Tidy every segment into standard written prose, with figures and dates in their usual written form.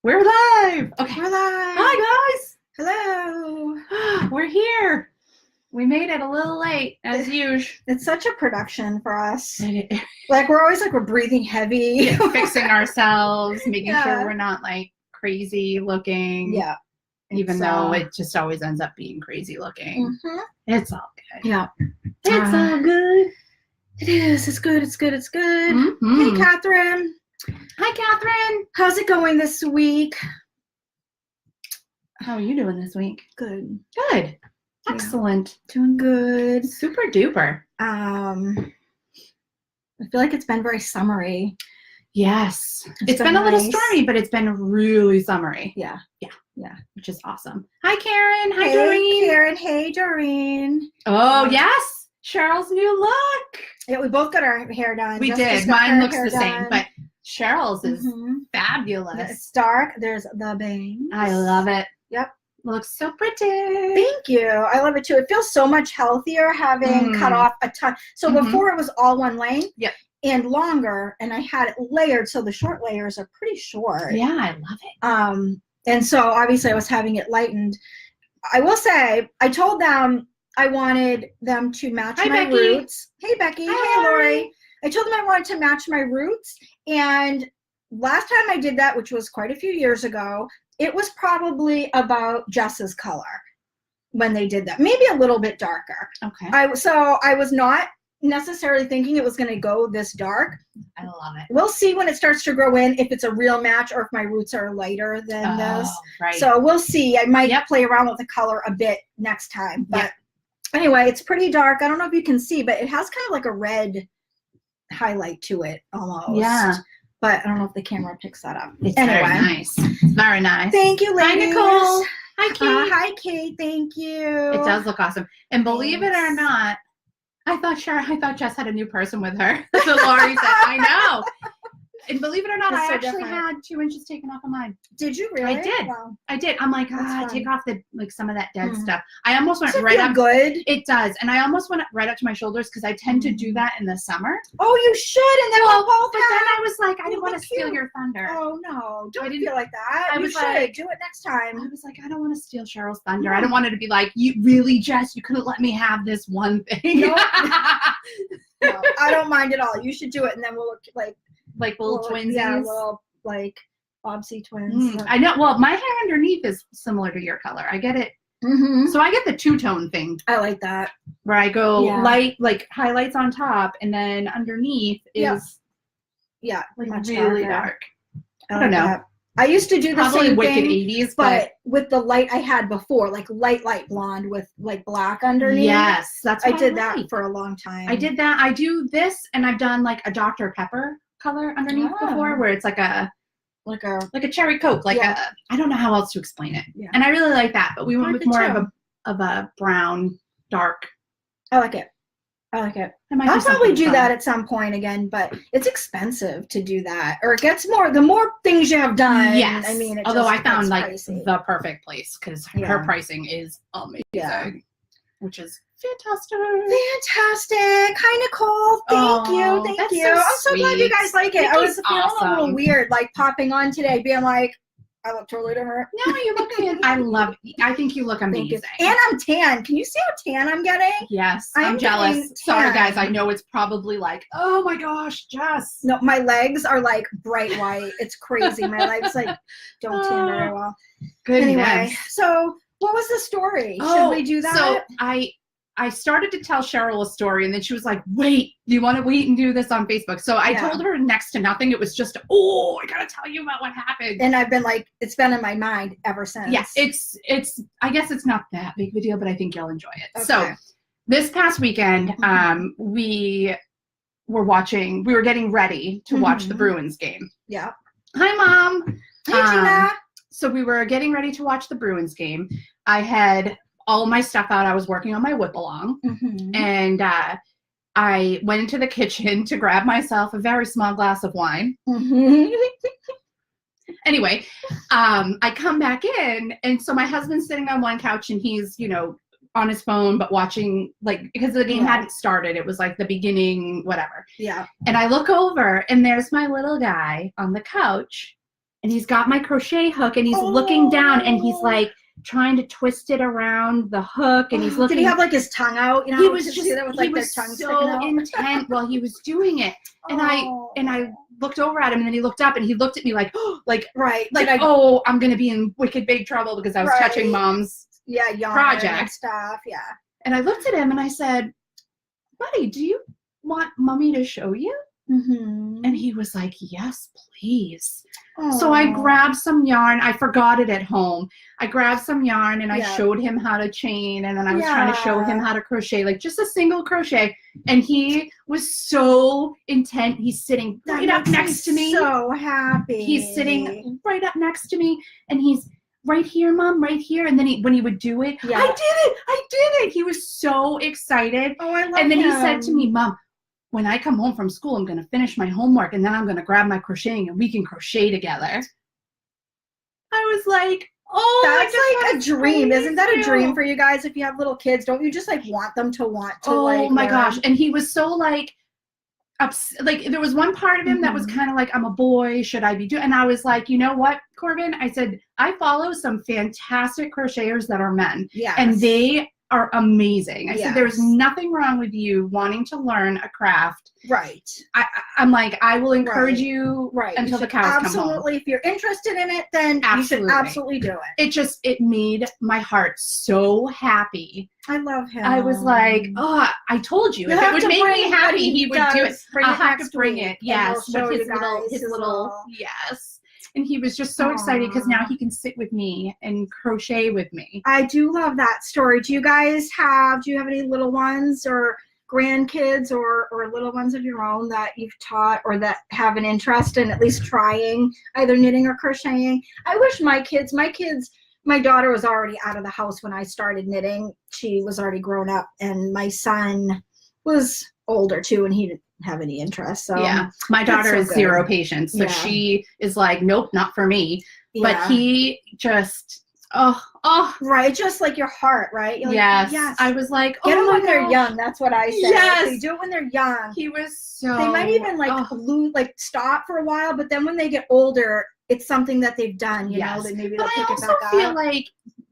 We're live. Okay. We're live. Hi, guys. Hello. We're here. We made it a little late, as usual. It's such a production for us. Like, we're always like, we're breathing heavy. Fixing ourselves, making sure we're not like crazy looking. Yeah. Even though it just always ends up being crazy looking. Mm-hmm. It's all good. Yeah. It's all good. It is. It's good. It's good. It's good. Mm-hmm. Hey, Catherine. Hi, Catherine. How's it going this week? How are you doing this week? Good. Good. Excellent. Doing good. Super duper. I feel like it's been very summery. Yes. It's been a little stormy, but it's been really summery. Yeah. Yeah. Yeah. Which is awesome. Hi, Karen. Hi, Hey, Doreen. Karen. Hey, Doreen. Oh, yes. Cheryl's new look. Yeah, we both got our hair done. We did. Mine looks the same, but Cheryl's is fabulous. It's dark. There's the bangs. I love it. Yep. Looks so pretty. Thank you. I love it too. It feels so much healthier having cut off a ton. So before it was all one lane. Yep. And longer, and I had it layered, so the short layers are pretty short. Yeah, I love it. And so obviously I was having it lightened. I will say, I told them I wanted them to match my roots. Hey, Becky. Hey, Lori. I told them I wanted to match my roots. And last time I did that, which was quite a few years ago, it was probably about Jess's color when they did that. Maybe a little bit darker. Okay. So I was not necessarily thinking it was going to go this dark. I love it. We'll see when it starts to grow in if it's a real match or if my roots are lighter than this. Right. So we'll see. I might play around with the color a bit next time. But anyway, it's pretty dark. I don't know if you can see, but it has kind of like a red highlight to it almost. Yeah. But I don't know if the camera picks that up. It's very nice. Very nice. Thank you, ladies. Hi, Nicole. Hi, Kate. Hi, Kate. Thank you. It does look awesome. And believe it or not, I thought Jess had a new person with her. So Lori said, I know. And believe it or not, I actually had 2 inches taken off of mine. Did you really? I did. Wow. I did. I'm like, take off some of that dead stuff. I almost went right up. Good. It does. And I almost went right up to my shoulders because I tend to do that in the summer. Oh, you should. And then we'll both but then I was like, I didn't want to steal your thunder. Oh, no. Don't feel like that. I was like, do it next time. I was like, I don't want to steal Cheryl's thunder. I don't want it to be like, you really, Jess, you couldn't let me have this one thing. No, I don't mind at all. You should do it. And then we'll look like little twinsies. Yeah, little like Bobsy twins. I know. Well, my hair underneath is similar to your color. I get it. So I get the two-tone thing. I like that. Where I go light, like highlights on top, and then underneath is like much really dark. I don't know. I used to do the same wicked thing, 80s, but with the light I had before, like light blonde with like black underneath. Yes, that's what I did that for a long time. I did that. I do this, and I've done like a Dr. Pepper color underneath before, where it's like a cherry Coke, like a, I don't know how else to explain it. Yeah. And I really like that, but we went with more of a brown, dark. I like it. I'll probably do that at some point again, but it's expensive to do that. Or it gets the more things you have done. Yes. I mean, although I found like pricey. the perfect place because her pricing is amazing, which is fantastic. Hi, Nicole. Thank you. So I'm so glad you guys like it. I was feeling a little weird, like popping on today, being like, I look totally different. No, you look good. I think you look amazing. And I'm tan. Can you see how tan I'm getting? Yes, I'm jealous. Sorry, guys. I know it's probably like, oh my gosh, Jess. No, my legs are like bright white. It's crazy. My legs like don't tan very well. Goodness. Anyway, so what was the story? Should we do that? So I started to tell Cheryl a story, and then she was like, wait, do you want to wait and do this on Facebook? So I told her next to nothing. It was just, I got to tell you about what happened. And I've been like, it's been in my mind ever since. Yes, it's I guess it's not that big of a deal, but I think you'll enjoy it. Okay. So this past weekend, we were getting ready to watch the Bruins game. Yeah. Hi, Mom. Hey, Gina. So we were getting ready to watch the Bruins game. I had all my stuff out. I was working on my whip along, and I went into the kitchen to grab myself a very small glass of wine. Anyway, I come back in, and so my husband's sitting on one couch, and he's, on his phone, but watching, like, because the game hadn't started. It was like the beginning, whatever. Yeah. And I look over, and there's my little guy on the couch and he's got my crochet hook, and he's looking down, and he's like trying to twist it around the hook, and he's looking. Did he have like his tongue out? You know, he was just that with, like, he was their tongue so intent while he was doing it, and I looked over at him, and then he looked up, and he looked at me like, I'm gonna be in wicked big trouble because I was touching Mom's project and stuff. Yeah. And I looked at him and I said, buddy, do you want Mommy to show you? And he was like, yes, please. Aww. So I grabbed some yarn. I forgot it at home. I grabbed some yarn and I showed him how to chain, and then I was trying to show him how to crochet, like just a single crochet. And he was so intent. He's sitting right up next to me. So happy. He's sitting right up next to me, and he's right here, Mom, right here. And then when he would do it, I did it. He was so excited. Oh, I love And then him. he said to me, Mom, when I come home from school, I'm going to finish my homework, and then I'm going to grab my crocheting, and we can crochet together. I was like, that's like a dream. Isn't that a dream for you guys? If you have little kids, don't you just like want them to oh my gosh. And he was so like, like there was one part of him that was kind of like, I'm a boy, should I be doing? And I was like, you know what, Corbin? I said, I follow some fantastic crocheters that are men. Yeah. And they are amazing. I said, there's nothing wrong with you wanting to learn a craft. Right. I'm like, I will encourage you until the cows come home. Absolutely. If you're interested in it, then you should absolutely do it. It made my heart so happy. I love him. I was like, oh, I told you. If it would make me happy, he would do it. I'll have to bring it. Yes. With his little, yes. And he was just so excited because now he can sit with me and crochet with me. I do love that story. Do you have any little ones or grandkids or little ones of your own that you've taught or that have an interest in at least trying either knitting or crocheting? I wish my daughter was already out of the house when I started knitting. She was already grown up, and my son was older too, and he didn't have any interest. So yeah, my daughter is zero patience, so she is like, nope, not for me. But he just right, just like your heart, right? You're yes. Like, yes, I was like, get them when they're young. That's what I say. Yes, they do it when they're young. He was so. They might even like stop for a while, but then when they get older, it's something that they've done. You know, that maybe they'll pick it back up. I also feel like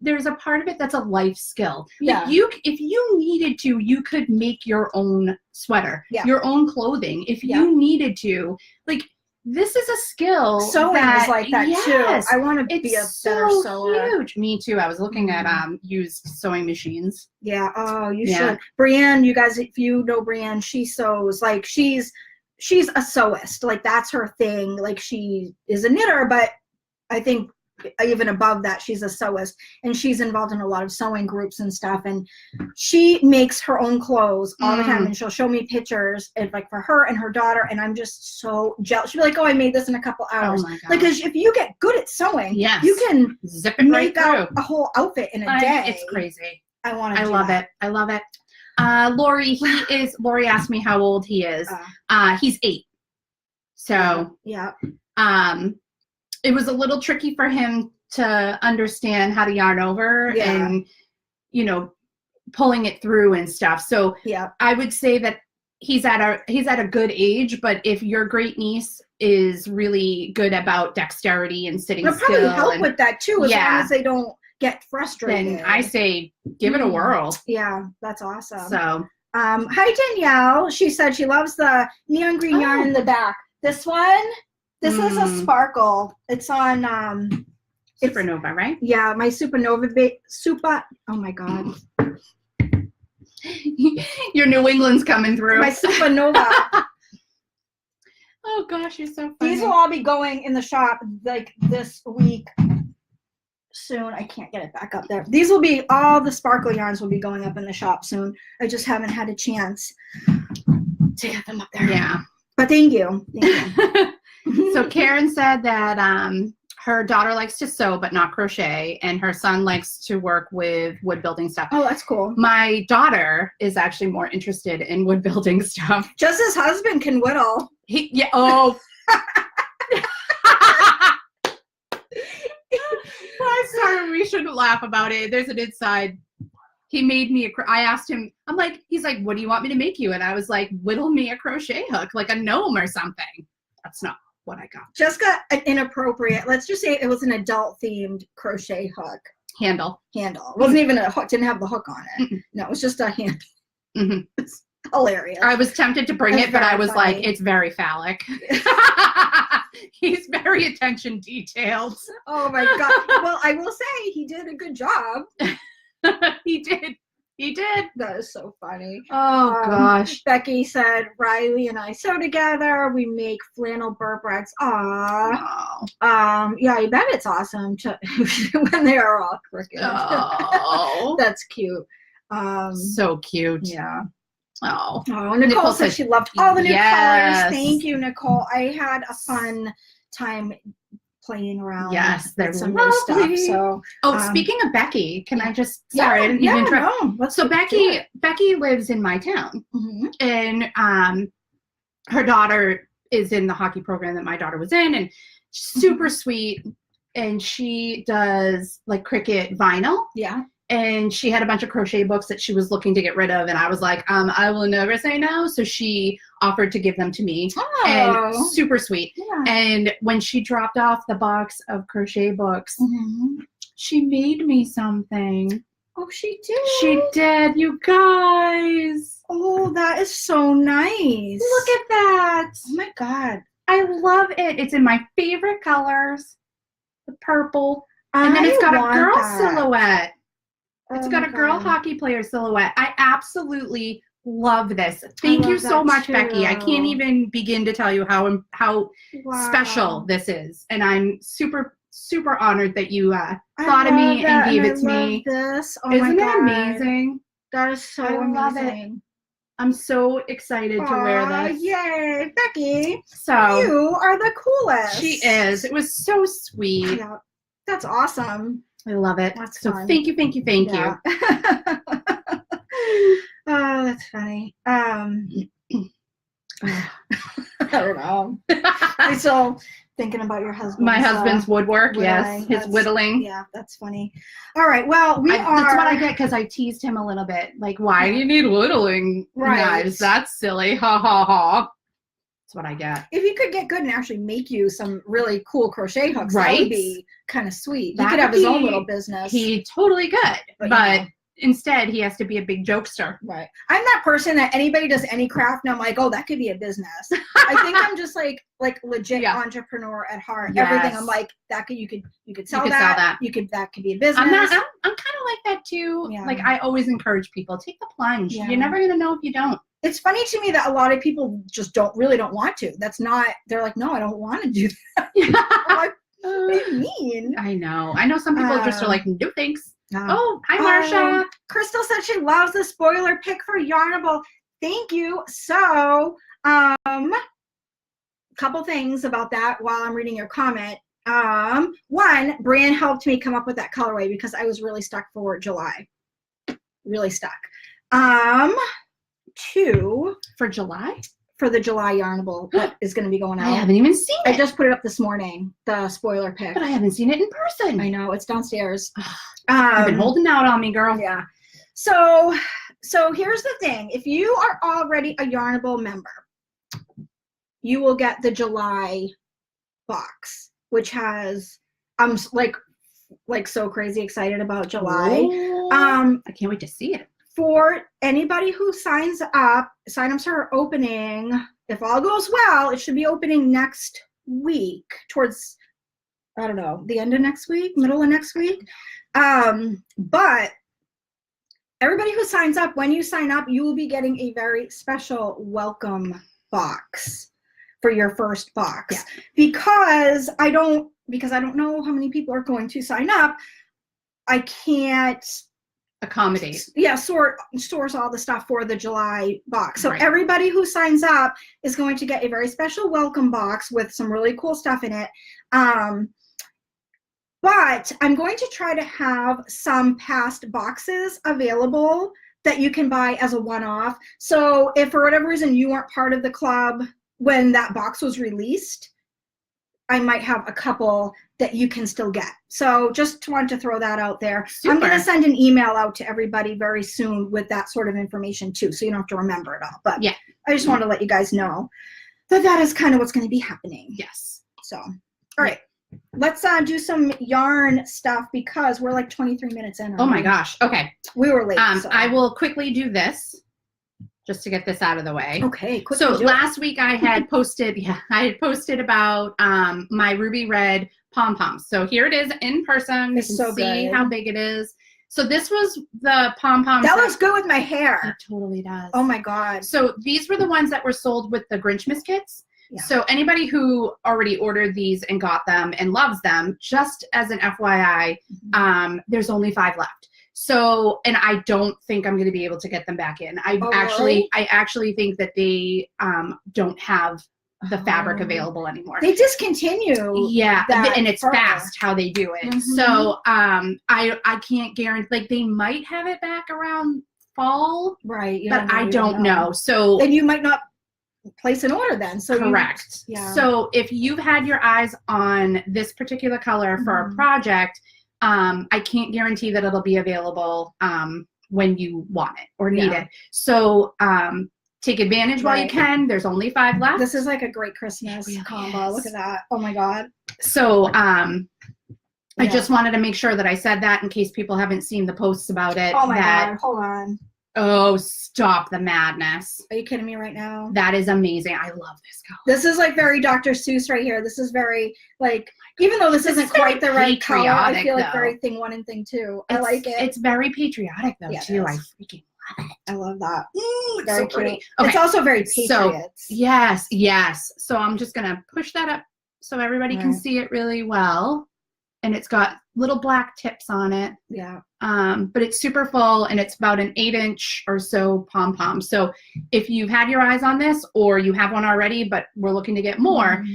there's a part of it that's a life skill. Like if you needed to, you could make your own sweater, your own clothing. If you needed to, like, this is a skill. Sewing is like that too. I want to be a better sewer. Huge. Me too. I was looking at used sewing machines. Yeah. Oh, you should. Brienne, you guys, if you know Brienne, she sews. Like she's a sewist. Like that's her thing. Like she is a knitter, but I think even above that, she's a sewist, and she's involved in a lot of sewing groups and stuff, and she makes her own clothes all the time, and she'll show me pictures of, like, for her and her daughter, and I'm just so jealous. She'll be like, oh, I made this in a couple hours. Like, if you get good at sewing, you can zip it make out a whole outfit in a day. It's crazy. I love it. I love it. Lori, Lori asked me how old he is. He's 8. So it was a little tricky for him to understand how to yarn over and, you know, pulling it through and stuff. So I would say that he's at a good age, but if your great niece is really good about dexterity and sitting still. They'll probably help with that too, as long as they don't get frustrated. Then I say give it a whirl. Yeah, that's awesome. So hi Danielle. She said she loves the neon green yarn in the back. This one? This is a sparkle. It's on Supernova, right? Yeah, my Supernova oh my god. Your New England's coming through. My Supernova. Oh gosh, you're so funny. These will all be going in the shop like this week soon. I can't get it back up there. These will be, all the sparkle yarns will be going up in the shop soon. I just haven't had a chance to get them up there. Yeah. But thank you. So Karen said that her daughter likes to sew but not crochet, and her son likes to work with wood building stuff. Oh, that's cool. My daughter is actually more interested in wood building stuff. Just his husband can whittle. I'm sorry, we shouldn't laugh about it. There's an inside. He made me I asked him, he's like, what do you want me to make you? And I was like, whittle me a crochet hook, like a gnome or something. That's not what I got. Jessica, an inappropriate, let's just say it was an adult themed crochet hook. Handle. It wasn't even a hook, didn't have the hook on it. Mm-mm. No, it was just a handle. Mm-hmm. It's hilarious. I was tempted to bring it, but I was funny. like, it's very phallic. He's very attention detailed. Oh my God. Well, I will say he did a good job. He did. That is so funny. Oh gosh. Becky said, Riley and I sew together. We make flannel burp rags. Aww. Oh. Yeah, I bet it's awesome when they are all crooked. Oh. That's cute. So cute. Yeah. Oh. Nicole said she loved all the new yes. colors. Thank you, Nicole. I had a fun time playing around. Yes, with some new stuff. So, speaking of Becky, can I just sorry, I didn't even interrupt. No, so Becky lives in my town, and her daughter is in the hockey program that my daughter was in, and super sweet, and she does like Cricut vinyl. Yeah. And she had a bunch of crochet books that she was looking to get rid of. And I was like, I will never say no. So she offered to give them to me. Oh. And super sweet. Yeah. And when she dropped off the box of crochet books, she made me something. Oh, she did? She did, you guys. Oh, that is so nice. Look at that. Oh, my God. I love it. It's in my favorite colors. The purple. And then it's got a girl silhouette. It's got a girl hockey player silhouette. I absolutely love this. Thank you so much, Becky. I can't even begin to tell you how special this is. And I'm super, super honored that you thought of me and gave it to me. This. Oh Isn't it amazing? That is so amazing. Love it. I'm so excited to wear this. Yay, Becky. So you are the coolest. She is. It was so sweet. Yeah. That's awesome. I love it. That's so fun. Thank you. Oh, that's funny. I don't know. I'm still thinking about your husband. My husband's woodwork, yes. His whittling. Yeah, that's funny. All right, well, that's what I get because I teased him a little bit. Like, why do you need whittling knives? That's silly. Ha, ha, ha. That's what I get. If you could get good and actually make you some really cool crochet hooks, that would be kind of sweet. He could have his own little business. He totally could, but instead he has to be a big jokester. Right. I'm that person that anybody does any craft and I'm like, oh, that could be a business. I think I'm just like legit entrepreneur at heart. Yes. Everything I'm like, you could sell that. That could be a business. I'm kind of like that too. Yeah. Like I always encourage people, take the plunge. Yeah. You're never gonna know if you don't. It's funny to me that a lot of people just don't want to. They're like, no, I don't want to do that. I'm like, what do you mean? I know some people just are like, no thanks. Oh, hi Marsha. Crystal said she loves the spoiler pick for Yarnable. Thank you. So, couple things about that while I'm reading your comment. One, Brian helped me come up with that colorway because I was really stuck for July. Really stuck. Two, for July? For the July Yarnable that is going to be going out. I haven't even seen it. I just put it up this morning, the spoiler pick. But I haven't seen it in person. I know, it's downstairs. You've been holding out on me, girl. Yeah. So here's the thing. If you are already a Yarnable member, you will get the July box, which has, I'm like so crazy excited about July. I can't wait to see it. For anybody who signs up, signups are opening. If all goes well, it should be opening next week, towards, I don't know, the end of next week, middle of next week. But everybody who signs up, when you sign up, you will be getting a very special welcome box for your first box. Yeah. Because I don't know how many people are going to sign up, I can't accommodate. Yeah, stores all the stuff for the July box. So everybody who signs up is going to get a very special welcome box with some really cool stuff in it. But I'm going to try to have some past boxes available that you can buy as a one-off. So if for whatever reason you weren't part of the club when that box was released, I might have a couple that you can still get. So just wanted to throw that out there. Super. I'm going to send an email out to everybody very soon with that sort of information too, so you don't have to remember it all. But yeah, I just wanted to let you guys know. that is kind of what's going to be happening. Yes. So, all right. Let's do some yarn stuff because we're like 23 minutes in. Oh my gosh. Okay. We were late. So. I will quickly do this just to get this out of the way. Okay. So last week I had posted, about my ruby red pom-poms. So here it is in person. It's you can so see good. how big it is. So this was the pom-poms. That looks good with my hair. It totally does. Oh my God. So these were the ones that were sold with the Grinchmas kits. Yeah. So anybody who already ordered these and got them and loves them, just as an FYI, there's only 5 left. So, and I don't think I'm going to be able to get them back in. I actually think that they don't have the fabric available anymore. They discontinue. Yeah, and it's fast how they do it. So I can't guarantee, like they might have it back around fall. Right. But I don't know. So then you might not place an order then. So correct. So if you've had your eyes on this particular color for a project, I can't guarantee that it'll be available when you want it or need it. So take advantage while you can. There's only 5 left. This is like a great Christmas combo. Look at that. Oh my God. So I just wanted to make sure that I said that in case people haven't seen the posts about it. Oh my God. Hold on. Oh, stop the madness. Are you kidding me right now? That is amazing. I love this color. This is like very Dr. Seuss right here. This is very like, even though this isn't quite the right color, I feel like very thing 1 and thing 2. I like it. It's very patriotic though too. I freaking love it. I love that. It's very so pretty. Okay. It's also very Patriots. So, yes. So I'm just going to push that up so everybody can see it really well. And it's got little black tips on it. Yeah. But it's super full and it's about an 8-inch or so pom-pom. So if you've had your eyes on this or you have one already, but we're looking to get more,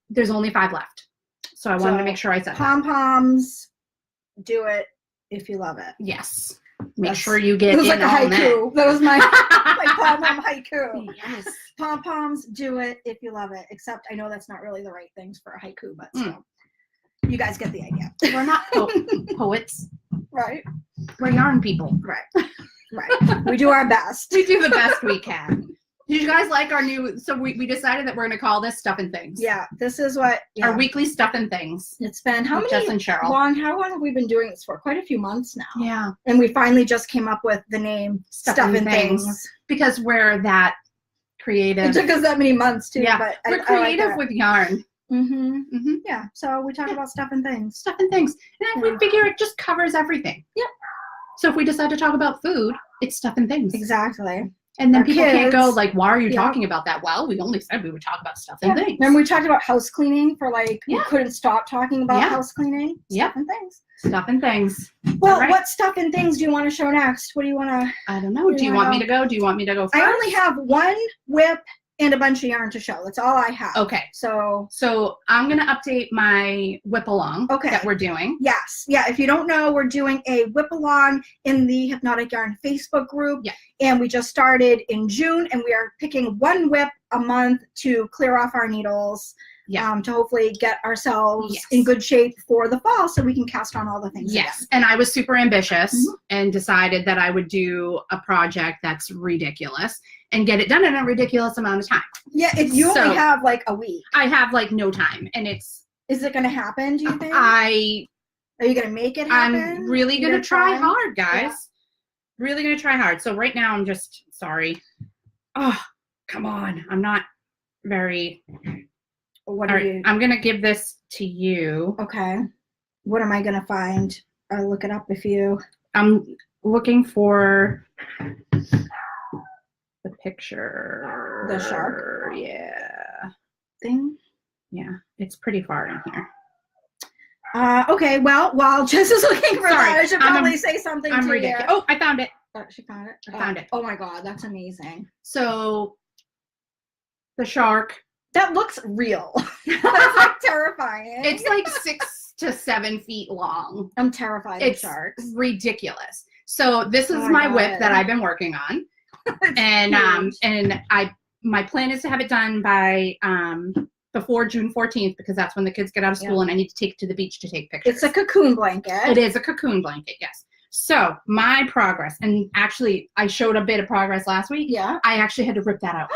there's only 5 left. So I wanted to make sure I said pom-poms, do it if you love it. Yes. Make sure you get in like a haiku. That was my pom-pom haiku. Yes. Pom-poms, do it if you love it. Except I know that's not really the right things for a haiku, but still. You guys get the idea. We're not poets. Right. We're yarn people. Right. We do our best. We do the best we can. Did you guys like our new, so we decided that we're going to call this Stuff and Things. Yeah, this is what. Our weekly Stuff and Things. It's been, how long have we been doing this for? Quite a few months now. Yeah. And we finally just came up with the name Stuff and Things. Because we're that creative. It took us that many months too. Yeah, but we're creative with yarn. Yeah, so we talk about stuff and things. Stuff and things. And we figure it just covers everything. Yep. So if we decide to talk about food, it's stuff and things. Exactly. And then people can't go like, why are you talking about that? Well, we only said we would talk about stuff and things. Remember we talked about house cleaning for like, we couldn't stop talking about house cleaning? Stuff and things. Stuff and things. Well, what stuff and things do you want to show next? What do you want to? I don't know. Do you want me to go? Do you want me to go first? I only have 1 whip and a bunch of yarn to show. That's all I have. Okay. So I'm going to update my whip along that we're doing. Yes. Yeah. If you don't know, we're doing a whip along in the Hypnotic Yarn Facebook group. Yeah. And we just started in June and we are picking 1 whip a month to clear off our needles. Yeah. To hopefully get ourselves in good shape for the fall so we can cast on all the things. Yes. Again. And I was super ambitious and decided that I would do a project that's ridiculous and get it done in a ridiculous amount of time. Yeah. You only have like a week. I have like no time. And it's. Is it going to happen, do you think? Are you going to make it happen? I'm really going to try hard, guys. Yeah. Really going to try hard. So right now I'm just sorry. Oh, come on. I'm not very. What are you? I'm going to give this to you. Okay. What am I going to find? I'll look it up if you. I'm looking for the picture. The shark? Yeah. Thing? Yeah. It's pretty far in here. Okay. Well, while Jess is looking for that, I should probably say something to you. Oh, I found it. She found it? I found it. Oh my God. That's amazing. So the shark. That looks real. That's like terrifying. It's like 6 to 7 feet long. I'm terrified of sharks. It's ridiculous. So this is my whip that I've been working on. And my plan is to have it done by before June 14th because that's when the kids get out of school and I need to take it to the beach to take pictures. It's a cocoon blanket. It is a cocoon blanket, yes. So my progress, and actually I showed a bit of progress last week. Yeah. I actually had to rip that out.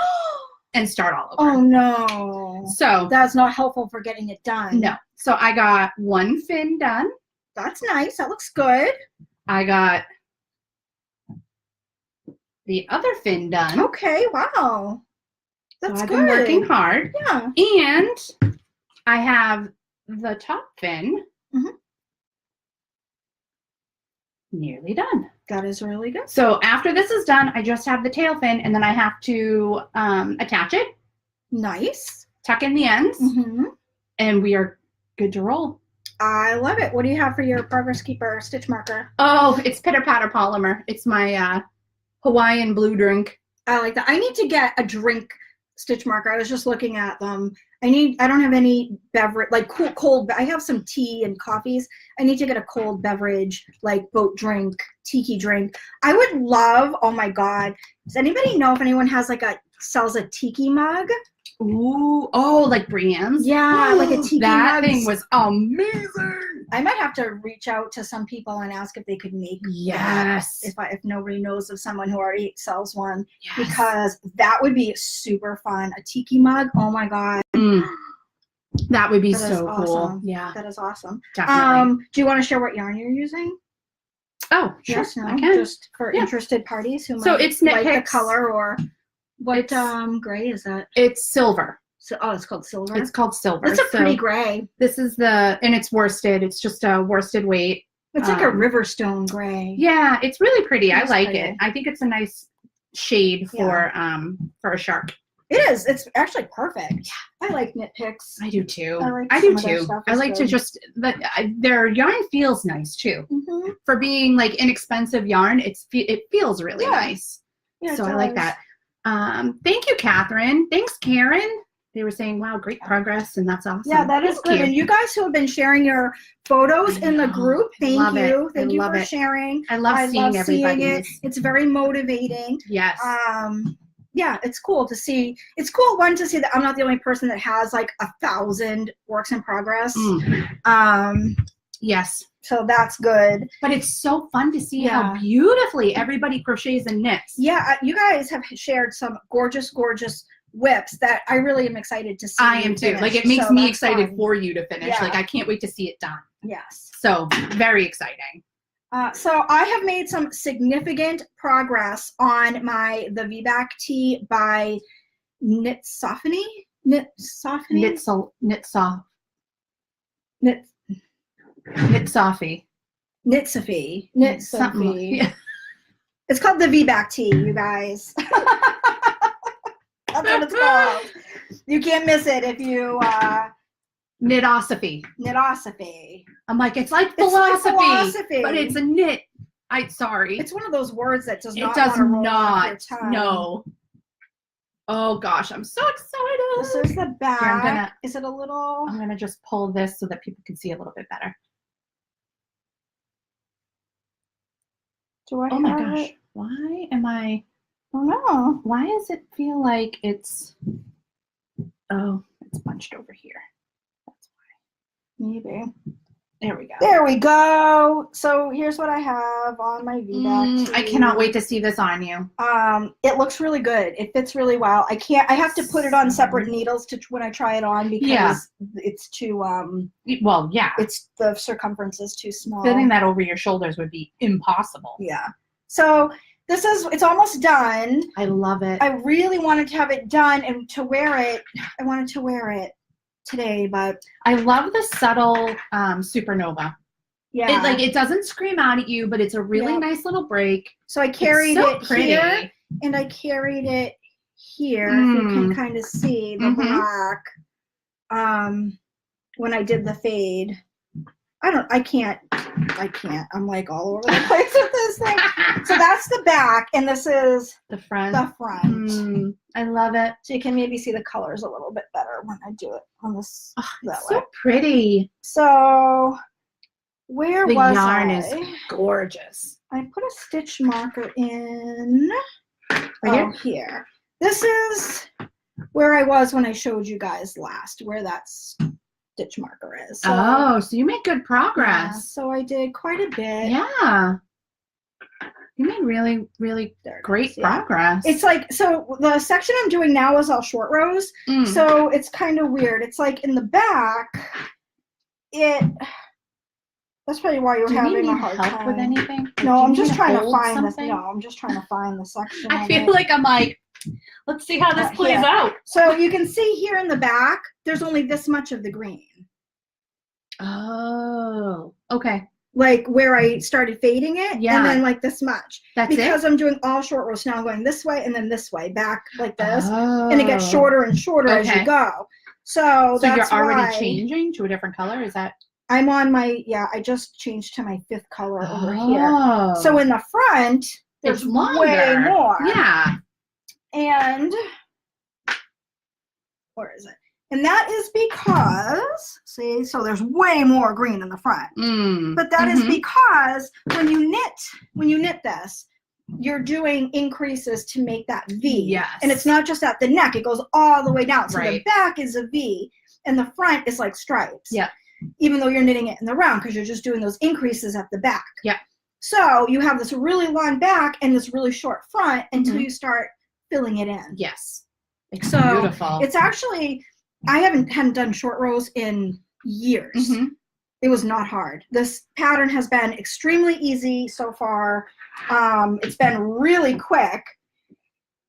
and start all over. Oh no. So that's not helpful for getting it done. No. So I got one fin done. That's nice. That looks good. I got the other fin done. Okay, wow. That's so I've good. been working hard. Yeah. And I have the top fin nearly done. That is really good. So after this is done, I just have the tail fin, and then I have to attach it. Nice. Tuck in the ends, and we are good to roll. I love it. What do you have for your Progress Keeper stitch marker? Oh, it's Pitter Patter Polymer. It's my Hawaiian blue drink. I like that. I need to get a drink stitch marker. I was just looking at them. I don't have any beverage, like cold. I have some tea and coffees. I need to get a cold beverage, like boat drink, tiki drink. I would love, oh my God. Does anybody know if anyone has sells a tiki mug? Ooh, oh, like Brienne's? Yeah, like a tiki mug. That thing was amazing. I might have to reach out to some people and ask if they could make yes. If nobody knows of someone who already sells one, because that would be super fun. A tiki mug, oh my God. That would be so cool. Awesome. Yeah, that is awesome. Definitely. Do you want to share what yarn you're using? Oh, sure. Yes, no, I can. just for interested parties who so might it's Knit like the Picks. color or what gray is that? It's silver. So it's called silver. It's called silver. It's a pretty gray. This is and it's worsted. It's just a worsted weight. It's like a Riverstone gray. Yeah, it's really pretty. I like it. I think it's a nice shade for a shark. It is. It's actually perfect. Yeah. I like Knit Picks. I do too. I do too. I like to just their yarn feels nice too. For being like inexpensive yarn, it feels really nice. Yeah, so I like that. Thank you, Catherine. Thanks, Karen. They were saying, wow, great progress, and that's awesome. Yeah, that is good. And you guys who have been sharing your photos in the group, thank you. Thank you for sharing. I love seeing everybody. It's very motivating. Yes. Yeah, it's cool to see. It's cool, one, to see that I'm not the only person that has like 1,000 works in progress. Yes. So that's good. But it's so fun to see how beautifully everybody crochets and knits. Yeah, you guys have shared some gorgeous, gorgeous whips that I really am excited to see. I am too. Like, it makes me excited for you to finish. Like, I can't wait to see it done. Yes. So very exciting. So I have made some significant progress on the VBAC tee by Knitsophony. Knitsophie. Yeah. It's called the VBAC tee, you guys. That's what it's called. You can't miss it if you Knitosophy. I'm like, it's like philosophy, but it's a knit. Sorry. It's one of those words that does not. It does roll not. off your tongue. No. Oh gosh, I'm so excited. This is the back. Here, is it a little? I'm gonna just pull this so that people can see a little bit better. Do I? Oh my gosh. Why am I? Oh no. Why does it feel like it's? Oh, it's bunched over here. That's why. Maybe. There we go. There we go. So here's what I have on my VBAC. I cannot wait to see this on you. It looks really good. It fits really well. I have to put it on separate needles when I try it on because it's too well, yeah. It's the circumference is too small. Fitting that over your shoulders would be impossible. Yeah. So it's almost done. I love it. I really wanted to have it done and to wear it. I wanted to wear it today, but I love the subtle supernova. Yeah, it doesn't scream out at you, but it's a really nice little break. So I carried it here, and I carried it here. If you can kind of see the black. When I did the fade, I can't. I'm like all over the place with this thing. So that's the back, and this is the front. I love it. So you can maybe see the colors a little bit better when I do it on this. It's so pretty. So where was I? The yarn is gorgeous. I put a stitch marker in. Here. This is where I was when I showed you guys last, where that stitch marker is. So, so you make good progress. Yeah, so I did quite a bit. Yeah. You made really, really great progress. It's like, so the section I'm doing now is all short rows. So it's kind of weird. It's like in the back, that's probably why you're having a hard time with anything. No, I'm just trying to find this. No, I'm just trying to find the section. I feel like I'm like, let's see how this plays out. So you can see here in the back, there's only this much of the green. Oh, okay. Like where I started fading it, and then like this much. That's because I'm doing all short rows now. I'm going this way and then this way, back like this, and it gets shorter and shorter as you go. So that's you're already changing to a different color. Is that? I'm on my I just changed to my 5th color over here. So in the front, there's way more. Yeah. And where is it? And that is because, see, so there's way more green in the front. But that is because when you knit this, you're doing increases to make that V. Yes. And it's not just at the neck, it goes all the way down. So the back is a V and the front is like stripes. Yeah. Even though you're knitting it in the round because you're just doing those increases at the back. Yeah. So you have this really long back and this really short front until you start filling it in. Yes. It's so beautiful. It's actually, I hadn't done short rows in years. It was not hard. This pattern has been extremely easy so far. It's been really quick.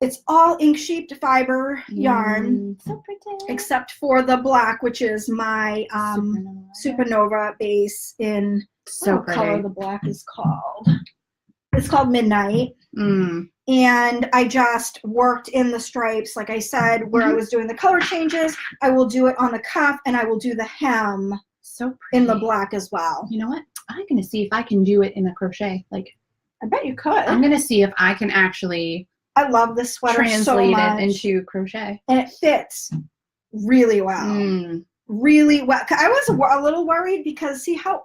It's all ink sheeped fiber yarn, so pretty. Except for the black, which is my Supernova base in what color the black is called. It's called Midnight. And I just worked in the stripes, like I said, where I was doing the color changes. I will do it on the cuff, and I will do the hem in the black as well. You know what? I'm going to see if I can do it in a crochet. Like, I bet you could. I'm going to see if I can actually... I love this sweater translate so much. it into crochet. And it fits really well. Really well. I was a little worried because see how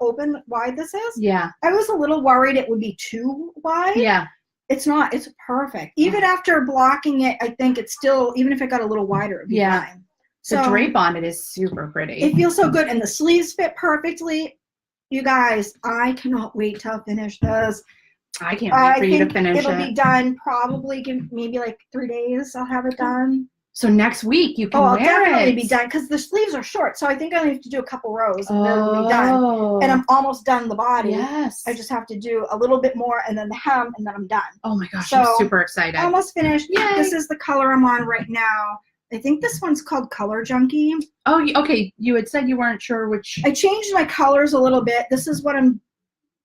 wide this is? Yeah. I was a little worried it would be too wide. Yeah. It's not. It's perfect. Even after blocking it, I think it's still, even if it got a little wider, it'd be fine. So, the drape on it is super pretty. It feels so good. And the sleeves fit perfectly. You guys, I cannot wait to finish this. I can't wait for you to finish it. It'll be done probably maybe like 3 days. I'll have it done. So next week you can wear it. I'll definitely be done because the sleeves are short. So I think I only have to do a couple rows and then it'll be done. And I'm almost done the body. Yes. I just have to do a little bit more and then the hem and then I'm done. Oh my gosh, I'm super excited. Almost finished. Yay. This is the color I'm on right now. I think this one's called Color Junkie. Oh, okay. You had said you weren't sure which. I changed my colors a little bit. This is what I'm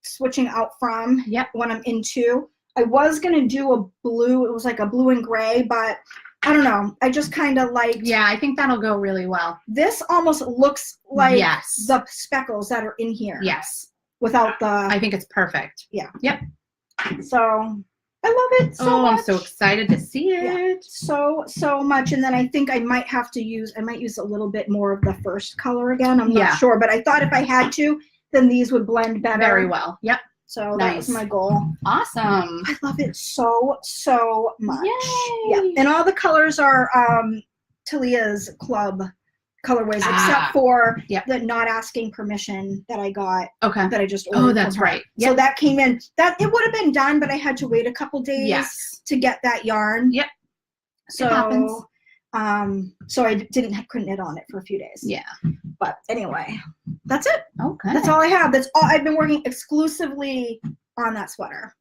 switching out from when I'm into. I was going to do a blue. It was like a blue and gray, but I don't know. I just kind of liked. Yeah, I think that'll go really well. This almost looks like the speckles that are in here. Yes. Without the. I think it's perfect. Yeah. Yep. So I love it so much. I'm so excited to see it. So much. And then I think I might use a little bit more of the first color again. I'm not sure, but I thought if I had to, then these would blend better. Very well. Yep. So that was my goal. Awesome. I love it so much. Yay. Yeah. And all the colors are Talia's club colorways, except for the not asking permission that I got. Okay. That I just ordered. Oh, that's right. Yep. So that came in. That it would have been done, but I had to wait a couple days to get that yarn. Yep. So it happens. So I couldn't knit on it for a few days. Yeah. But anyway, that's it. Okay. That's all I have. That's all. I've been working exclusively on that sweater.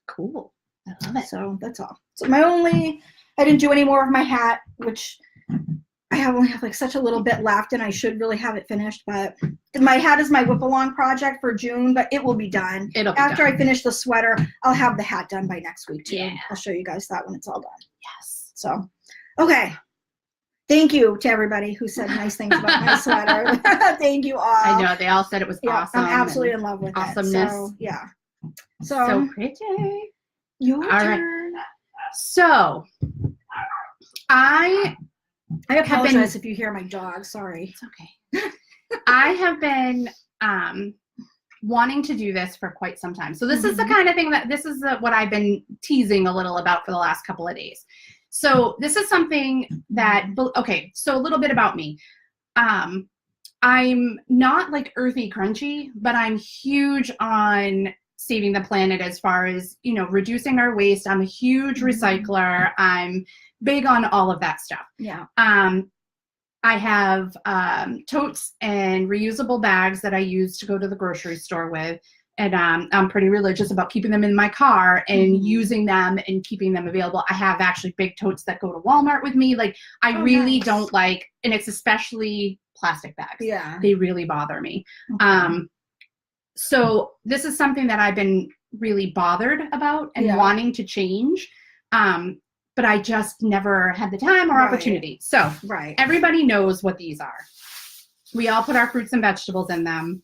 Cool. I love it. So that's all. So I didn't do any more of my hat, which I only have like such a little bit left and I should really have it finished, but my hat is my whip along project for June, but it will be done. After I finish the sweater, I'll have the hat done by next week too. Yeah. I'll show you guys that when it's all done. Yes. So, okay. Thank you to everybody who said nice things about my sweater. Thank you all. I know. They all said it was awesome. I'm absolutely in love with awesomeness. it. So, yeah. So pretty. Your turn. Right. So, I apologize if you hear my dog. Sorry. It's okay. I have been wanting to do this for quite some time. So this is the kind of thing what I've been teasing a little about for the last couple of days. So this is something that, okay, so a little bit about me. I'm not like earthy crunchy, but I'm huge on saving the planet as far as, you know, reducing our waste. I'm a huge recycler. I'm big on all of that stuff. Yeah. I have totes and reusable bags that I use to go to the grocery store with. And I'm pretty religious about keeping them in my car and using them and keeping them available. I have actually big totes that go to Walmart with me. Like, I really don't like, and it's especially plastic bags. Yeah. They really bother me. So this is something that I've been really bothered about and wanting to change. But I just never had the time or opportunity. So everybody knows what these are. We all put our fruits and vegetables in them.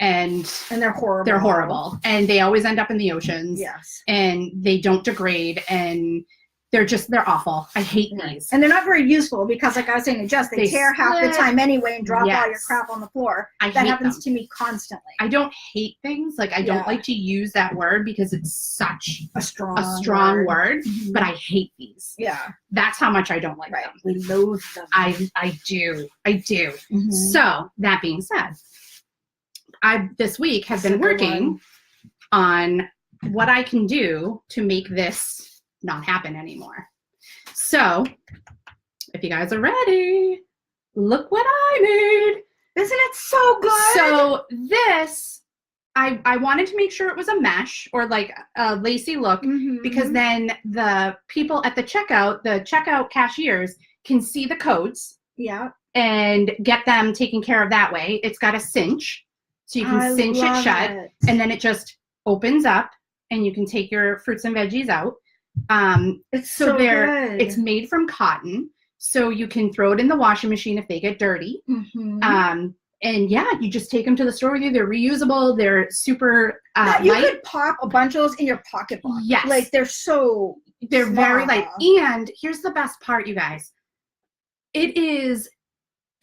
And they're horrible. They're horrible. And they always end up in the oceans. Yes. And they don't degrade. And they're awful. I hate these. And they're not very useful because, like I was saying to Jess, they tear half the time anyway and drop all your crap on the floor. That happens to me constantly. I don't hate things. Like, I don't like to use that word because it's such a strong word. But I hate these. Yeah. That's how much I don't like them. We loathe them. I do. So that being said, I this week have been working on what I can do to make this not happen anymore. So if you guys are ready, look what I made. Isn't it so good? So this, I wanted to make sure it was a mesh or like a lacy look because then the people at the checkout cashiers can see the codes and get them taken care of that way. It's got a cinch. So you can cinch it shut, and then it just opens up, and you can take your fruits and veggies out. It's so good. It's made from cotton, so you can throw it in the washing machine if they get dirty. And yeah, you just take them to the store with you. They're reusable. They're super you light. could pop a bunch of those in your pocketbook. Yes, like they're very light. And here's the best part, you guys. It is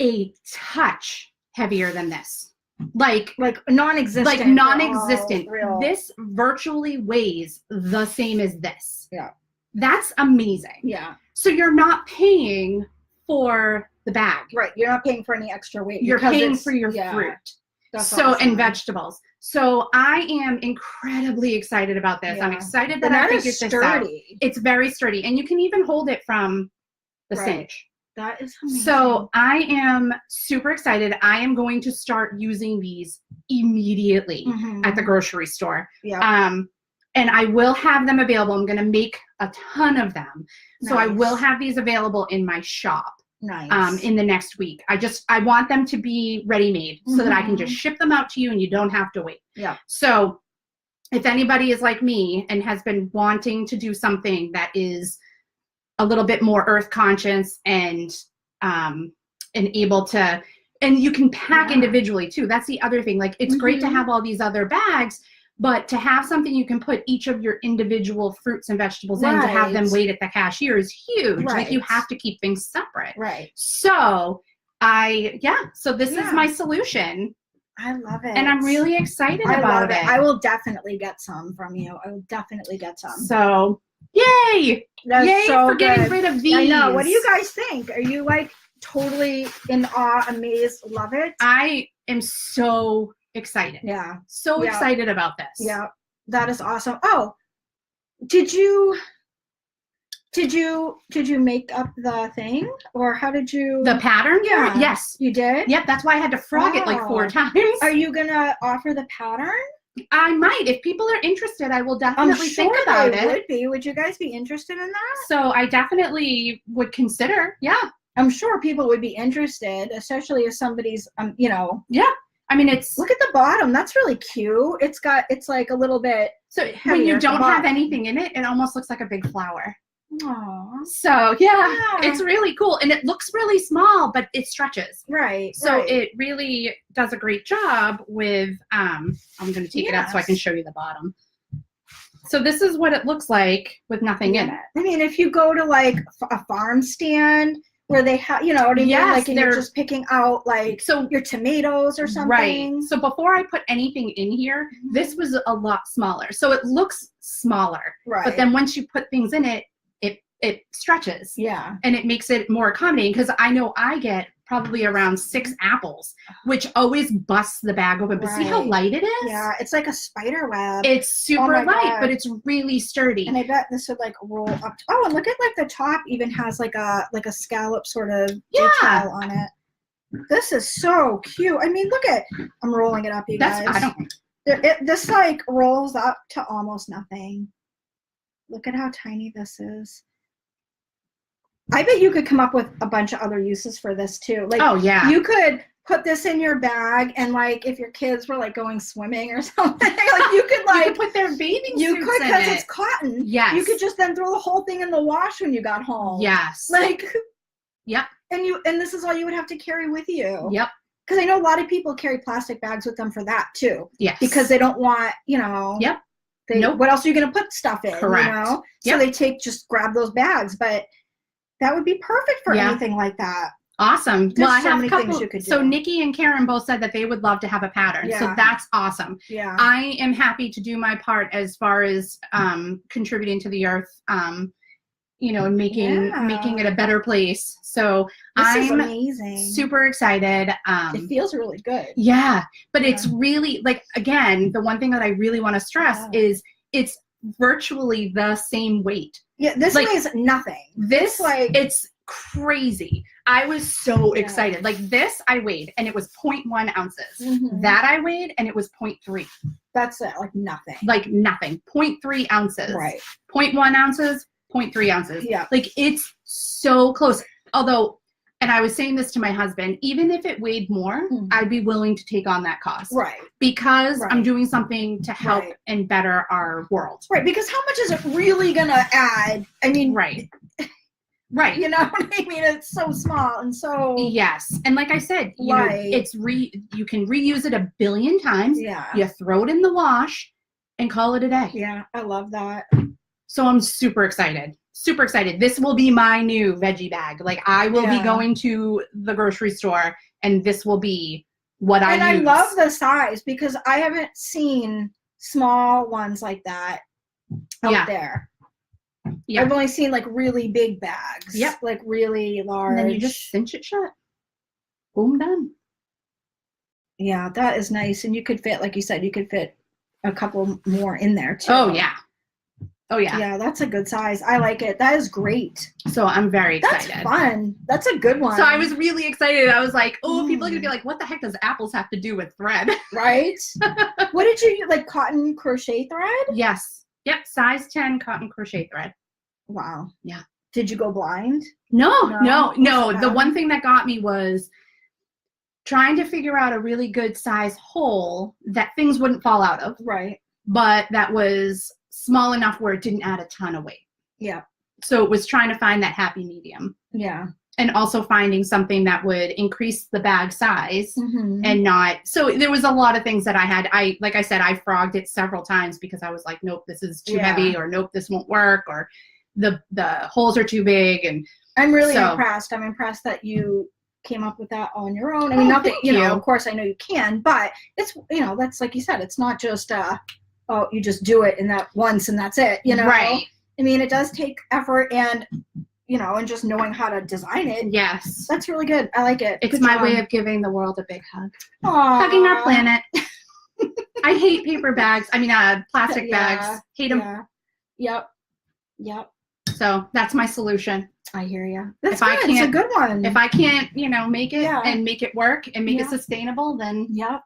a touch heavier than this. Like non-existent. Like non-existent. This virtually weighs the same as this. Yeah. That's amazing. Yeah. So you're not paying for the bag. Right. You're not paying for any extra weight. You're paying for your fruit. That's awesome. And vegetables. So I am incredibly excited about this. I'm excited that I figured this out. It's very sturdy. And you can even hold it from the cinch. That is amazing. So I am super excited. I am going to start using these immediately at the grocery store. Yeah. And I will have them available. I'm going to make a ton of them. Nice. So I will have these available in my shop. Nice. In the next week. I want them to be ready-made so that I can just ship them out to you and you don't have to wait. Yeah. So if anybody is like me and has been wanting to do something that is a little bit more earth conscious and able to, and you can pack individually too. That's the other thing. Like, it's great to have all these other bags, but to have something you can put each of your individual fruits and vegetables in to have them wait at the cashier is huge. Like, you have to keep things separate. Right. So so this is my solution. I love it. And I'm really excited about it. I will definitely get some from you. I will definitely get some. So yay! Yay for getting rid of these. I know. What do you guys think? Are you like totally in awe, amazed, love it? I am so excited. Yeah. So excited about this. Yeah. That is awesome. Oh, did you make up the thing, or how did you? The pattern? Yeah. Yes. You did? Yep. That's why I had to frog it like 4 times. Are you gonna offer the pattern? I might. If people are interested, I will definitely think about it. Would be. Would you guys be interested in that? So I definitely would consider. Yeah. I'm sure people would be interested, especially if somebody's, Yeah. I mean, look at the bottom. That's really cute. It's like a little bit. So when you don't have anything in it, it almost looks like a big flower. Aww. So yeah, it's really cool, and it looks really small, but it stretches. Right. So it really does a great job with. I'm going to take it out so I can show you the bottom. So this is what it looks like with nothing in it. I mean, if you go to like a farm stand where they have, you know what I mean? Like, and you're just picking out like your tomatoes or something. Right. So before I put anything in here, this was a lot smaller. So it looks smaller. Right. But then once you put things in it, it stretches. Yeah. And it makes it more accommodating, because I know I get probably around 6 apples, which always busts the bag open. But see how light it is? Yeah, it's like a spider web. It's super light, but it's really sturdy. And I bet this would like roll up. Oh, and look at like the top even has like a scallop sort of detail on it. This is so cute. I mean, look at, I'm rolling it up, you guys. I don't. This like rolls up to almost nothing. Look at how tiny this is. I bet you could come up with a bunch of other uses for this too. Like, oh yeah, you could put this in your bag, and like if your kids were like going swimming or something, like you could like you could put their bathing suits you could, because in it's cotton. Yes, you could just then throw the whole thing in the wash when you got home. Yes, like yep. And this is all you would have to carry with you. Yep. Because I know a lot of people carry plastic bags with them for that too. Yes. Because they don't want, you know. Yep. What else are you going to put stuff in? Correct. You know? So they grab those bags, but that would be perfect for anything like that. Awesome. There's I have many a couple. things you could do. So Nikki and Karen both said that they would love to have a pattern. Yeah. So that's awesome. Yeah. I am happy to do my part as far as contributing to the earth, you know, and making it a better place. So This is I'm amazing. super excited. It feels really good. Yeah, but it's really like, again, the one thing that I really want to stress is it's virtually the same weight. Yeah, this weighs nothing. This like it's crazy. I was so excited. Like this I weighed and it was 0.1 ounces. Mm-hmm. That I weighed and it was 0.3. That's it, like nothing. Like nothing. 0.3 ounces. Right. 0.1 ounces, 0.3 ounces. Yeah. Like it's so close. Although, and I was saying this to my husband, even if it weighed more, I'd be willing to take on that cost. Right. Because I'm doing something to help and better our world. Right. Because how much is it really going to add? I mean, right. You know what I mean? It's so small and so. Yes. And like I said, you know, you can reuse it 1 billion times. Yeah. You throw it in the wash and call it a day. Yeah. I love that. So I'm super excited. Super excited. This will be my new veggie bag. Like I will be going to the grocery store and this will be what I use. And I love the size because I haven't seen small ones like that out there. Yeah. I've only seen like really big bags. Yep. Like really large. And then you just cinch it shut. Boom, done. Yeah, that is nice. And you could fit, like you said, you could fit a couple more in there too. Oh yeah. Oh yeah. Yeah, that's a good size. I like it. That is great. So I'm very excited. That's fun. That's a good one. So I was really excited. I was like, oh, people are gonna be like, what the heck does apples have to do with thread? Right? What did you use? Like cotton crochet thread? Yes. Yep. Size 10 cotton crochet thread. Wow. Yeah. Did you go blind? No. The one thing that got me was trying to figure out a really good size hole that things wouldn't fall out of. Right. But that was small enough where it didn't add a ton of weight. Yeah. So it was trying to find that happy medium. Yeah. And also finding something that would increase the bag size and not. So there was a lot of things that I had. Like I said, I frogged it several times because I was like, nope, this is too heavy, or nope, this won't work, or the holes are too big. And I'm really impressed. I'm impressed that you came up with that on your own. I mean, not that, you know, of course I know you can, but it's, you know, that's like you said, it's not just, oh, you just do it in that once and that's it, you know? Right. I mean, it does take effort and, you know, and just knowing how to design it. Yes. That's really good. I like it. It's my way of giving the world a big hug. Aww. Hugging our planet. I hate paper bags. I mean, plastic bags. Hate them. Yeah. Yep. So that's my solution. I hear you. That's good. It's a good one. If I can't, you know, make it and make it work and make it sustainable, then. Yep.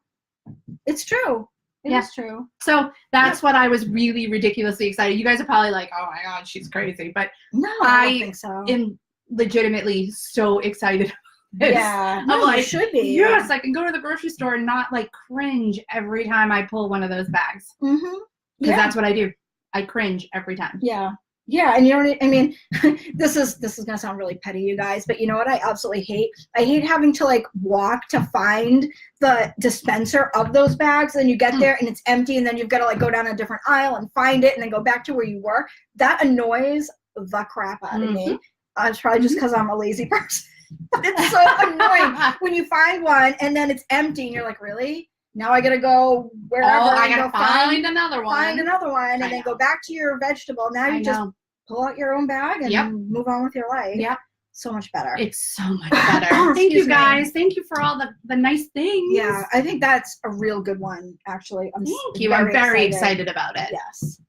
It's true. It is true. So that's what I was really ridiculously excited. You guys are probably like, oh my God, she's crazy. But no, I don't think so. am legitimately so excited. Yeah. I'm like, should be. Yes, I can go to the grocery store and not like cringe every time I pull one of those bags. Mm-hmm. Because that's what I do. I cringe every time. Yeah. Yeah, and you know what I mean? this is gonna sound really petty, you guys, but you know what I absolutely hate? I hate having to like walk to find the dispenser of those bags, and you get there and it's empty, and then you've got to like go down a different aisle and find it, and then go back to where you were. That annoys the crap out of me. It's probably just because I'm a lazy person. But it's so annoying when you find one and then it's empty, and you're like, really? Now I gotta go wherever. Oh, I gotta find another one. Find another one, and then go back to your vegetable. Now you just pull out your own bag and move on with your life. Yep. so much better. It's so much better. Thank you guys. Thank you for all the nice things. Yeah, I think that's a real good one, actually. Thank you. I'm very excited about it. Yes.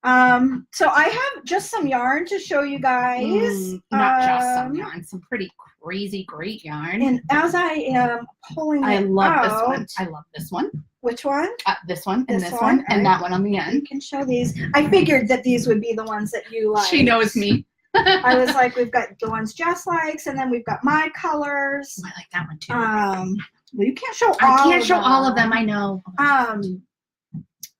So I have just some yarn to show you guys. Not just some yarn, some pretty crazy great yarn. And as I am pulling I love out, this one. I love this one. Which one? This one and this one and that one on the end. You can show these. I figured that these would be the ones that you like. She knows me. I was like, we've got the ones Jess likes, and then we've got my colors. Oh, I like that one too. Well, you can't show all. I can't show all of them. I know.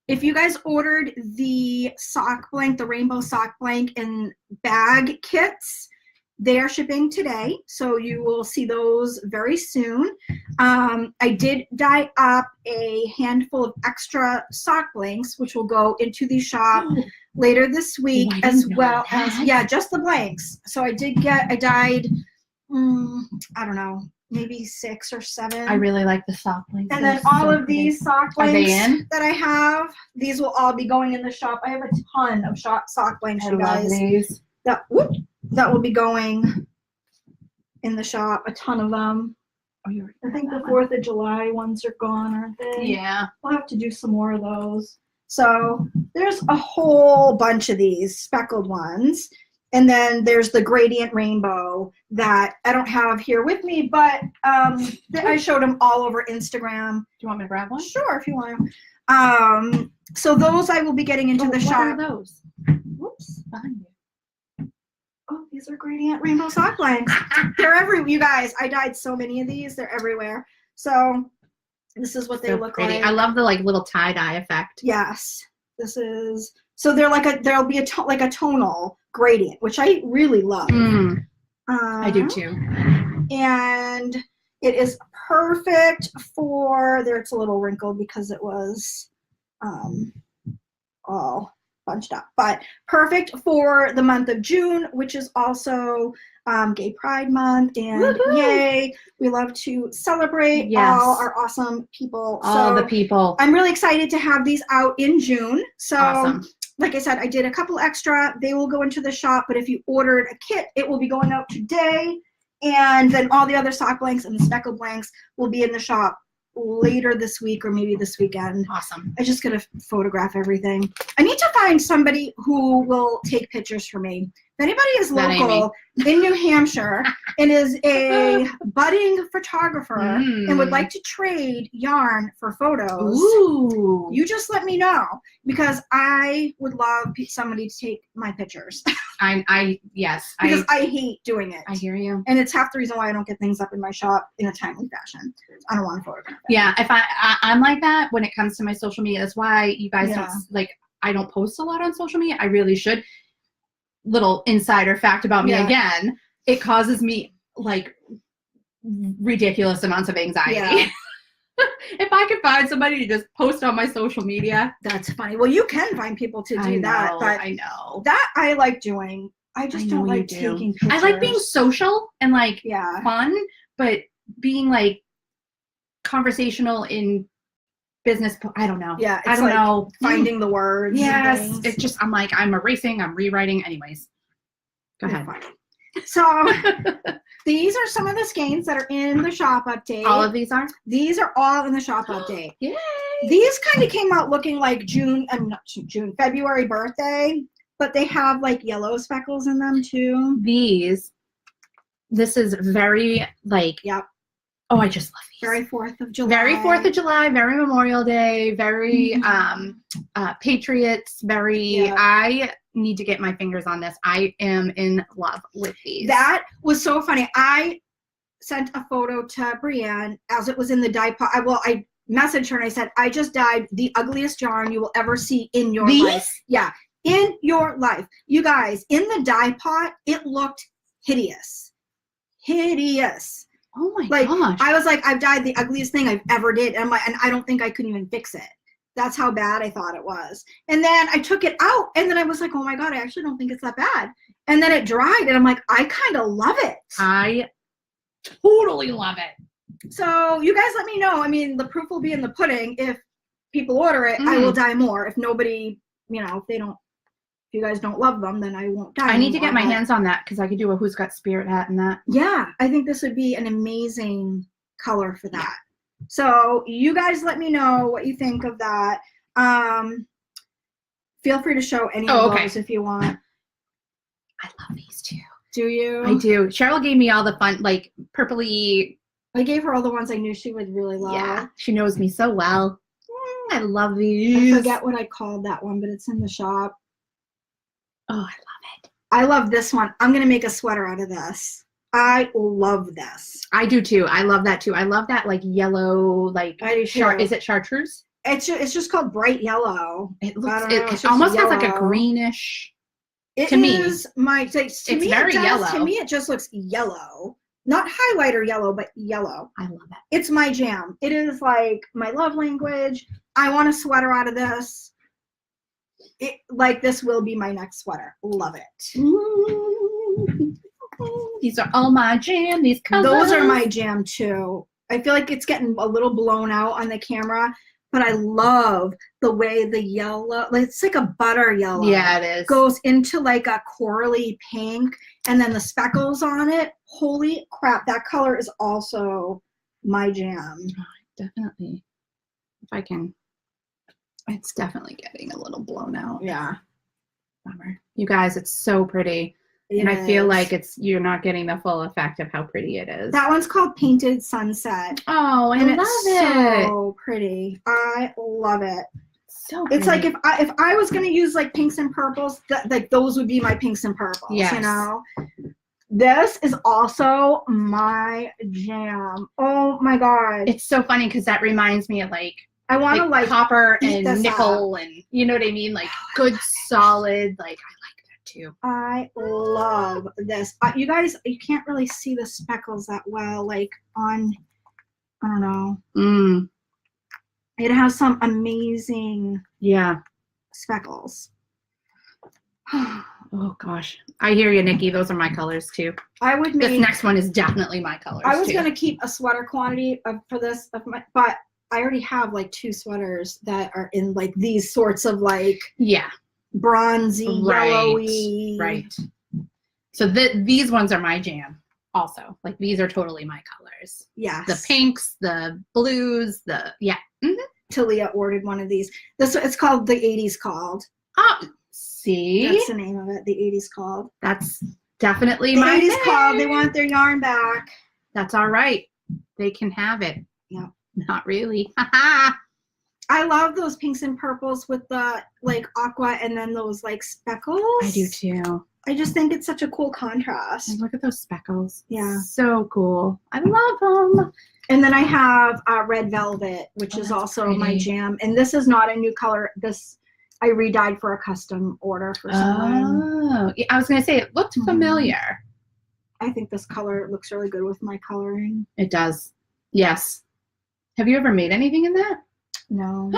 If you guys ordered the sock blank, the rainbow sock blank and bag kits, they are shipping today, so you will see those very soon. I did dye up a handful of extra sock blanks, which will go into the shop later this week, as well as, just the blanks. So I dyed, I don't know, maybe 6 or 7. I really like the sock blanks. And then all of these sock blanks that I have, these will all be going in the shop. I have a ton of sock blanks, you guys. Love these. That will be going in the shop, a ton of them. I think the 4th of July ones are gone, aren't they? Yeah. We'll have to do some more of those. So there's a whole bunch of these speckled ones. And then there's the gradient rainbow that I don't have here with me, but I showed them all over Instagram. Do you want me to grab one? Sure, if you want. So those I will be getting into the shop. What are those? Whoops. Behind you. Oh, these are gradient rainbow sock blanks. They're everywhere. You guys, I dyed so many of these. They're everywhere. So this is what they look like. I love the little tie-dye effect. Yes. This is, so they're there'll be a tonal gradient, which I really love. I do too. And it is perfect for, it's a little wrinkled because it was all bunched up, but perfect for the month of June, which is also Gay Pride Month, and yay, we love to celebrate all our awesome people. All the people. I'm really excited to have these out in June. So awesome. Like I said, I did a couple extra. They will go into the shop, but if you ordered a kit, it will be going out today, and then all the other sock blanks and the speckle blanks will be in the shop later this week or maybe this weekend. Awesome. I just gotta photograph everything. I need to find somebody who will take pictures for me. If anybody is local in New Hampshire and is a budding photographer and would like to trade yarn for photos, you just let me know, because I would love somebody to take my pictures. Yes. Because I hate doing it. I hear you. And it's half the reason why I don't get things up in my shop in a timely fashion. I don't want to photograph it. Yeah, if I'm like that when it comes to my social media. That's why you guys don't, I don't post a lot on social media. I really should. Little insider fact about me again, it causes me ridiculous amounts of anxiety. If I could find somebody to just post on my social media. That's funny. Well, you can find people to do that, but I know that I like doing. I just don't like taking pictures. I like being social and fun, but being conversational in business. I don't know. Yeah, I don't know. Finding the words. Yes, it's just I'm erasing, I'm rewriting. Anyways, go ahead. So these are some of the skeins that are in the shop update. All of these are? These are all in the shop update. Yay! These kind of came out looking like February birthday, but they have yellow speckles in them too. This is very yep. Oh, I just love these. Very 4th of July. Very 4th of July, very Memorial Day, very Patriots, very, I need to get my fingers on this. I am in love with these. That was so funny. I sent a photo to Brienne as it was in the dye pot. I messaged her and I said, I just dyed the ugliest yarn you will ever see in your life. Yeah, in your life. You guys, in the dye pot, it looked hideous. Hideous. Oh my gosh. I was like, I've dyed the ugliest thing I've ever did. And I don't think I could even fix it. That's how bad I thought it was. And then I took it out and then I was like, oh my God, I actually don't think it's that bad. And then it dried and I'm like, I kind of love it. I totally love it. So you guys let me know. I mean, the proof will be in the pudding. If people order it, I will dye more. If nobody, if they don't If you guys don't love them, then I won't die. I need to get my hands on that because I could do a Who's Got Spirit hat in that. Yeah, I think this would be an amazing color for that. So you guys let me know what you think of that. Feel free to show any of those if you want. I love these too. Do you? I do. Cheryl gave me all the fun, like purpley. I gave her all the ones I knew she would really love. Yeah, she knows me so well. I love these. I forget what I called that one, but it's in the shop. Oh, I love it. I love this one. I'm going to make a sweater out of this. I love this. I do too. I love that too. I love that like yellow, like I do too. Is it chartreuse? It's just called bright yellow. It looks. It almost has like a greenish. To me, it's very yellow. To me, it just looks yellow. Not highlighter yellow, but yellow. I love it. It's my jam. It is like my love language. I want a sweater out of this. This will be my next sweater. Love it. These are all my jam. These colors. Those are my jam too. I feel like it's getting a little blown out on the camera, but I love the way the yellow, it's like a butter yellow. Yeah, it is. Goes into like a corally pink, and then the speckles on it. Holy crap, that color is also my jam. Definitely. If I can. It's definitely getting a little blown out. Yeah. Bummer. You guys, it's so pretty. And I feel like you're not getting the full effect of how pretty it is. That one's called Painted Sunset. Oh, I love it. So pretty. I love it. So pretty. It's like if I was gonna use like pinks and purples, like those would be my pinks and purples. Yes. You know. This is also my jam. Oh my god. It's so funny because that reminds me of like I want to like copper and nickel and you know what I mean, like good solid. Like I like that too. I love this. You guys, you can't really see the speckles that well, like on. I don't know. It has some amazing speckles. Oh gosh, I hear you, Nikki. Those are my colors too. I would make this next one is definitely my colors. I was gonna keep a sweater quantity for this but I already have like 2 sweaters that are in like these sorts of like bronzy, yellowy. Right. So these ones are my jam. Also, like these are totally my colors. Yes. The pinks, the blues, Talia ordered one of these. It's called the 80s Called. Oh. See? That's the name of it, the 80s Called. That's definitely the my 80s Called. They want their yarn back. That's all right. They can have it. Yeah. Not really. I love those pinks and purples with the like aqua and then those like speckles. I do too. I just think it's such a cool contrast. And look at those speckles. Yeah. So cool. I love them. And then I have Red Velvet, which is also my jam. And this is not a new color. This I redyed for a custom order for someone. Oh, I was going to say, it looked familiar. I think this color looks really good with my coloring. It does. Yes. Have you ever made anything in that? No.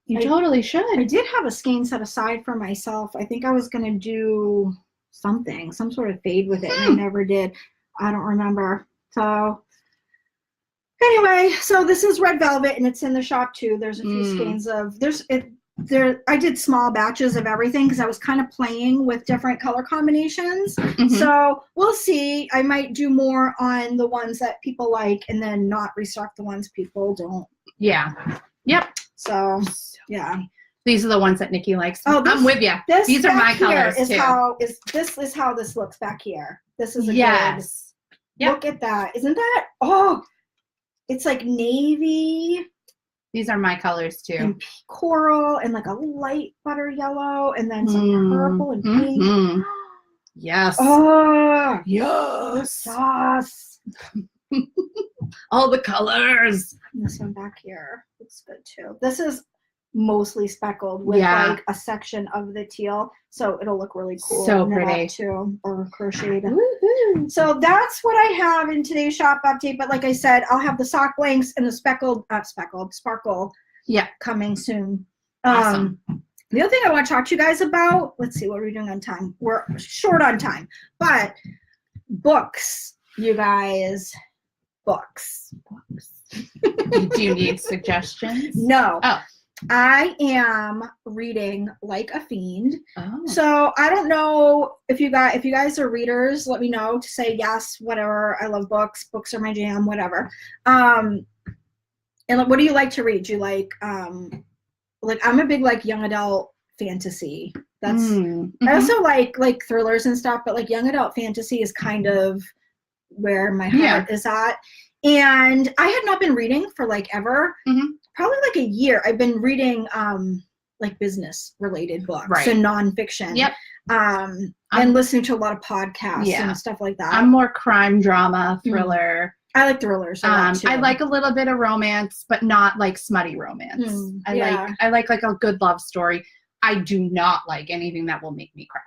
You totally should. I did have a skein set aside for myself. I think I was going to do something, some sort of fade with it, and I never did. I don't remember. So anyway, so this is Red Velvet, and it's in the shop too. There's a few skeins of I did small batches of everything because I was kind of playing with different color combinations. So we'll see. I might do more on the ones that people like and then not restock the ones people don't. Yeah. Yep. So yeah. These are the ones that Nikki likes. Oh, I'm with you. These are my colors too. This is how this looks back here. This is a good. Yep. Look at that. Isn't that? Oh, it's like navy. These are my colors too. And coral and like a light butter yellow and then some purple and pink. Yes. Oh, yes. Yes. All the colors. This one back here looks good too. This is mostly speckled with like a section of the teal, so it'll look really cool. So pretty too, or crocheted. Woo-hoo. So that's what I have in today's shop update. But like I said, I'll have the sock blanks and the sparkle coming soon. Awesome. The other thing I want to talk to you guys about, let's see, what are we doing on time? We're short on time, but books, you guys, books. Do you need suggestions? No. Oh. I am reading like a fiend. Oh. So I don't know if you guys are readers, let me know to say yes, whatever. I love books. Books are my jam, whatever. And what do you like to read? Do you like I'm a big like young adult fantasy. That's I also like thrillers and stuff, but like young adult fantasy is kind of where my heart is at. And I had not been reading for like ever. Probably like a year. I've been reading like business related books and nonfiction. Yep. And listening to a lot of podcasts and stuff like that. I'm more crime, drama, thriller. I like thrillers a lot too. I like a little bit of romance, but not like smutty romance. I like a good love story. I do not like anything that will make me cry.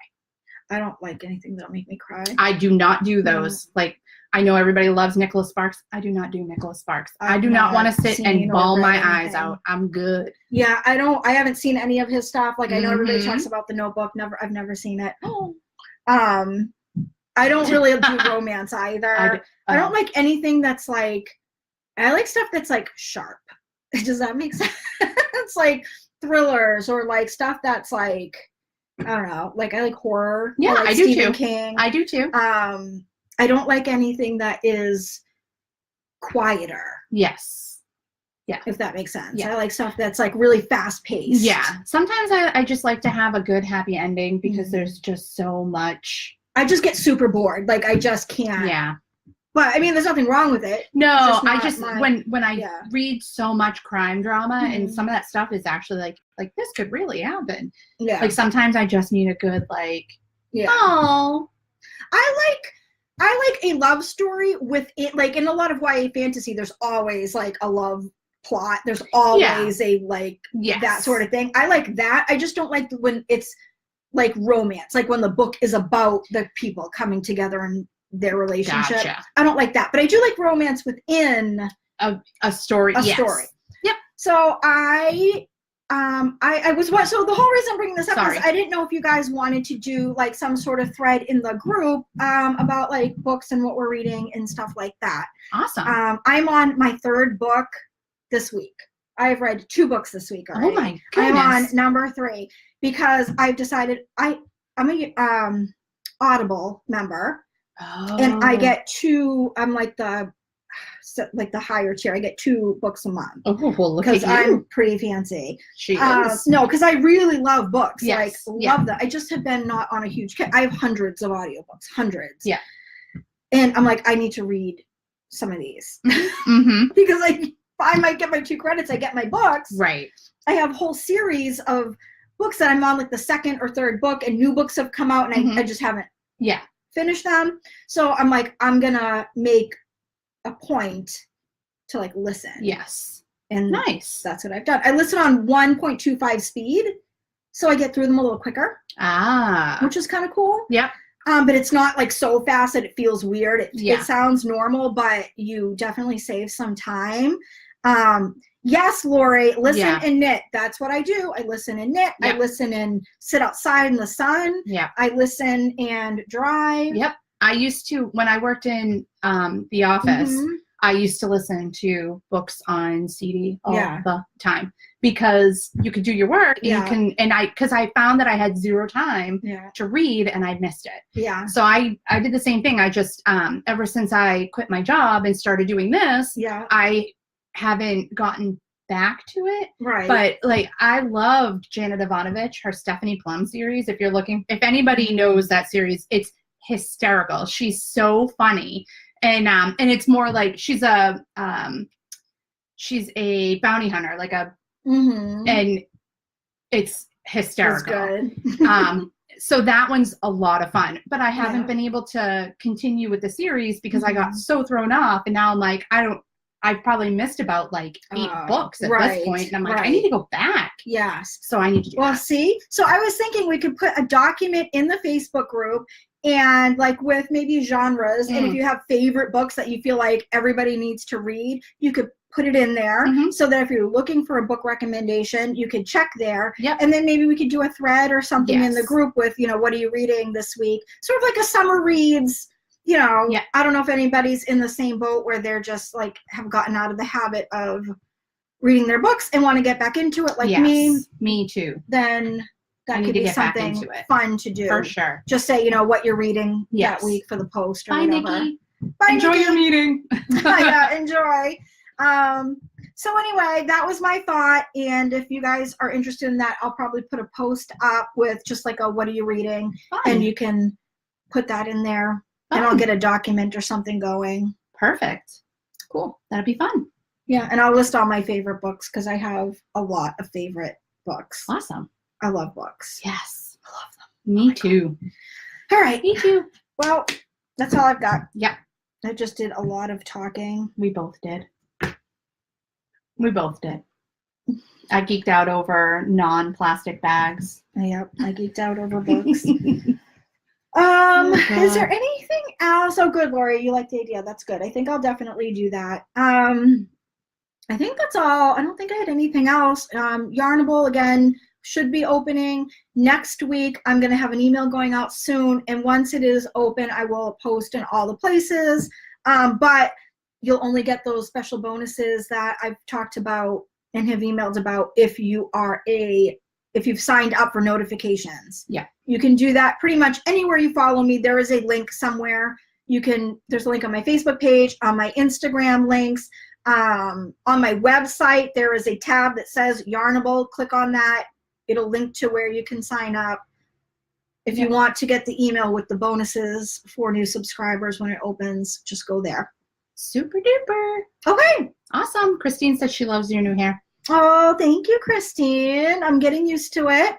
I don't like anything that'll make me cry. I do not do those. Like, I know everybody loves Nicholas Sparks. I do not do Nicholas Sparks. I do not want to sit and bawl my eyes out. I'm good. Yeah, I haven't seen any of his stuff. Like, I know everybody talks about The Notebook. I've never seen it. I don't really do romance either. I don't like anything that's like, I like stuff that's like sharp. Does that make sense? It's like thrillers or like stuff that's like, I don't know, like I like horror. Yeah, like I do Stephen too. King. I do too. I don't like anything that is quieter. Yes. Yeah. If that makes sense. Yeah. I like stuff that's like really fast paced. Yeah. Sometimes I just like to have a good happy ending because there's just so much. I just get super bored. Like I just can't. Yeah. But I mean, there's nothing wrong with it. No, when I read so much crime drama and some of that stuff is actually like this could really happen. Yeah. Like sometimes I just need a good like. Yeah. Oh. I like a love story with it. Like in a lot of YA fantasy, there's always like a love plot. There's always a like that sort of thing. I like that. I just don't like when it's like romance, like when the book is about the people coming together and their relationship. Gotcha. I don't like that, but I do like romance within a story. A story. Yep. So I was so the whole reason I'm bringing this up is I didn't know if you guys wanted to do like some sort of thread in the group about like books and what we're reading and stuff like that. Awesome. I'm on my 3rd book this week. I've read 2 books this week already. Oh my goodness. I'm on number 3 because I've decided I'm a Audible member. Oh. And I get 2. I'm like the higher tier. I get 2 books a month. Oh, well, look at you. Because I'm pretty fancy. She is. No, because I really love books. Yes. Like, love them. I just have been not on a huge kick. I have hundreds of audiobooks. Hundreds. Yeah. And I'm like, I need to read some of these. Because I might get my 2 credits. I get my books. Right. I have whole series of books that I'm on, like the 2nd or 3rd book, and new books have come out, and I just haven't finished them. So I'm like, I'm going to make a point to like listen. Yes. And nice. That's what I've done. I listen on 1.25 speed, so I get through them a little quicker. Which is kind of cool. Yep. But it's not like so fast that it feels weird. It sounds normal, but you definitely save some time. Yes, Lori, listen and knit. That's what I do. I listen and knit. I listen and sit outside in the sun. Yeah. I listen and drive. Yep. I used to, when I worked in the office, I used to listen to books on CD all the time because you could do your work and because I found that I had 0 time to read and I'd missed it. Yeah. So I did the same thing. I just, ever since I quit my job and started doing this, I haven't gotten back to it. Right. But like, I loved Janet Ivanovich, her Stephanie Plum series. If anybody knows that series, it's hysterical. She's so funny. And it's more like she's a bounty hunter, like and it's hysterical. That's good. So that one's a lot of fun, but I haven't been able to continue with the series because I got so thrown off, and now I'm like, I've probably missed about like 8 books at this point, and I'm like, I need to go back. Yes. So I need to do that. See? So I was thinking we could put a document in the Facebook group and like with maybe genres, and if you have favorite books that you feel like everybody needs to read, you could put it in there so that if you're looking for a book recommendation, you could check there. Yep. And then maybe we could do a thread or something in the group with, what are you reading this week? Sort of like a summer reads. I don't know if anybody's in the same boat where they're just like have gotten out of the habit of reading their books and want to get back into it like me too, then that could be something fun to do. For sure. Just say, what you're reading that week for the post or Bye, whatever. Nikki. Bye, enjoy Nikki. your meeting. Yeah, enjoy. So anyway, that was my thought. And if you guys are interested in that, I'll probably put a post up with just like a what are you reading? Fun. And you can put that in there. Fun. And I'll get a document or something going. Perfect. Cool. That'll be fun. Yeah, and I'll list all my favorite books because I have a lot of favorite books. Awesome. I love books. Yes. I love them. Me too. All right. Me too. Well, that's all I've got. Yeah. I just did a lot of talking. We both did. I geeked out over non-plastic bags. Yep, I geeked out over books. Is there anything else? Oh, good, Lori. You like the idea. That's good. I think I'll definitely do that. I think that's all. I don't think I had anything else. Yarnable, again, should be opening next week. I'm going to have an email going out soon. And once it is open, I will post in all the places. But you'll only get those special bonuses that I've talked about and have emailed about if you've signed up for notifications. Yeah. You can do that pretty much anywhere you follow me. There is a link somewhere. There's a link on my Facebook page, on my Instagram links, on my website. There is a tab that says Yarnable. Click on that. It'll link to where you can sign up. If you want to get the email with the bonuses for new subscribers when it opens, just go there. Super duper. Okay. Awesome. Christine says she loves your new hair. Oh, thank you, Christine. I'm getting used to it.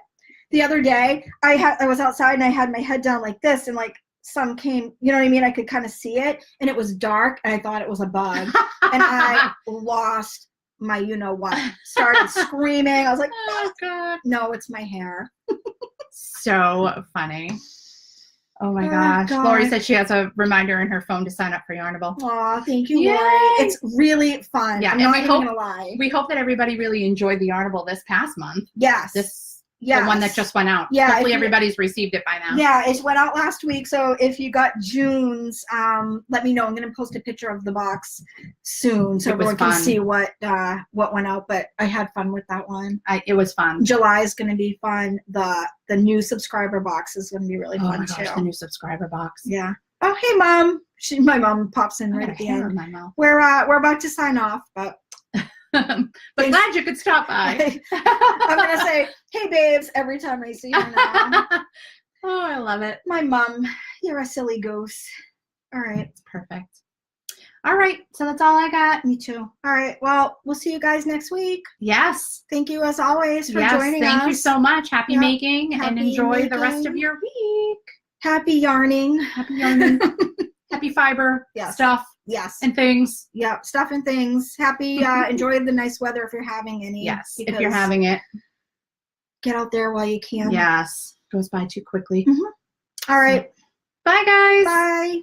The other day, I was outside and I had my head down like this, and like sun came, you know what I mean? I could kind of see it, and it was dark, and I thought it was a bug, and I lost my you-know-what. Started screaming. I was like, oh, God. No, it's my hair. So funny. Oh my gosh. Lori said she has a reminder in her phone to sign up for Yarnable. Aw, thank you, Yay. Lori. It's really fun. Yeah, I'm and not even gonna lie. We hope that everybody really enjoyed the Yarnable this past month. Yes. The one that just went out. Yeah. Hopefully everybody's received it by now. Yeah, it went out last week. So if you got June's, let me know. I'm going to post a picture of the box soon so everyone can see what went out. But I had fun with that one. It was fun. July is going to be fun. The new subscriber box is going to be really fun too. The new subscriber box. Yeah. Oh, hey, Mom. My mom pops in right at the end. We're about to sign off, but. But glad you could stop by. I'm going to say, hey, babes, every time I see her now. Oh, I love it. My mom, you're a silly goose. All right. It's perfect. All right. So that's all I got. Me too. All right. Well, we'll see you guys next week. Yes. Thank you, as always, for joining us. Thank you so much. Happy making, and enjoy the rest of your week. Happy yarning. Happy yarning. Happy fiber stuff. Yes. And things. Yeah, stuff and things. Happy, enjoy the nice weather if you're having any. Yes, if you're having it. Get out there while you can. Yes. Goes by too quickly. Mm-hmm. All right. Bye, guys. Bye.